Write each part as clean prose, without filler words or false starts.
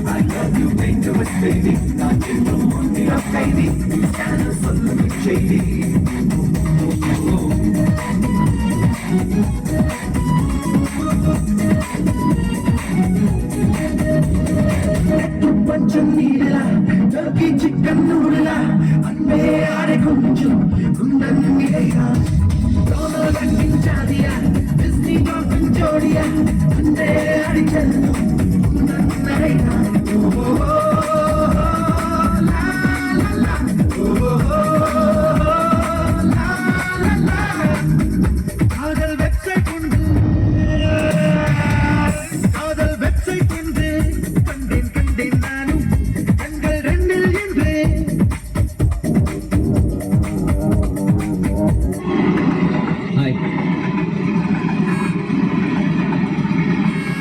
I love you dangerous baby நான் என்றும் முன்னிடம் கைதி ஸ்கேனர் சொல்லுங்க செய்தி பஞ்சம் நீடலா டர்க்கி சிக்கன் நூடலா அன்பே ஆடை கொஞ்சம் குந்தன் இடையா ரோனோலண்டின் ஜாதியா டிஸ்னி டால்பின் ஜோடியா அன்பே ஆடி செல்லும் குந்தன் நடையா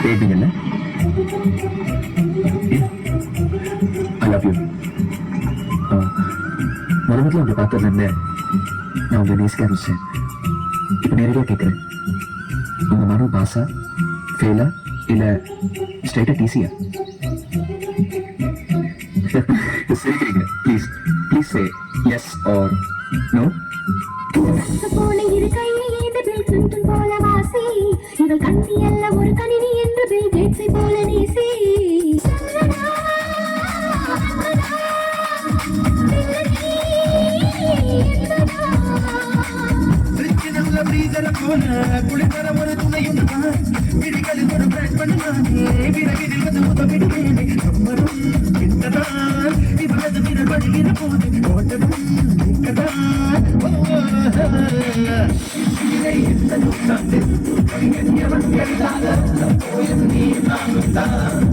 பேபிங்கல்ல ஐ லவ் யூ மறுபடியும் அப்படி பார்த்ததுலேருந்து நான் உங்களை நேசிக்க ஆரம்பிச்சேன் இப்போ நேரடியாக கேட்குறேன் உங்கள் மனு பாஸா ஃபெயிலா இல்லை ஸ்ட்ரைட்டாக டிசியா சிரிக்கிறீங்க please please say yes or no போல இரு கையை ஏதபில் கிளின்டன் போல வாசி இவள் கண்ணி அல்ல ஒரு கணினி என்று பில் கேட்ஸை போல நேசி குளிப்பற ஒரு துணையுண்டு விழிகளில் ஒரு பிராண்ட் பண்ணுவானே விறகில் வந்து உதவிடுவேனே நம்மரும் இங்கதான் இவரது விரல் படுகிற போது ஓட்டமும் இங்கதான் இதை இந்த நூற்றாண்டில் கவிஞன் எழுதாத போயும் நீ நானும் தான்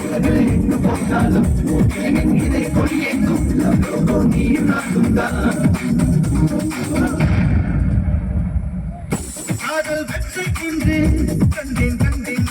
உலகில் எங்கு போனாலும் இதை கொடியேங்கும் நீயும் நானும் தான் காதல் வெற்றி கண்டேன்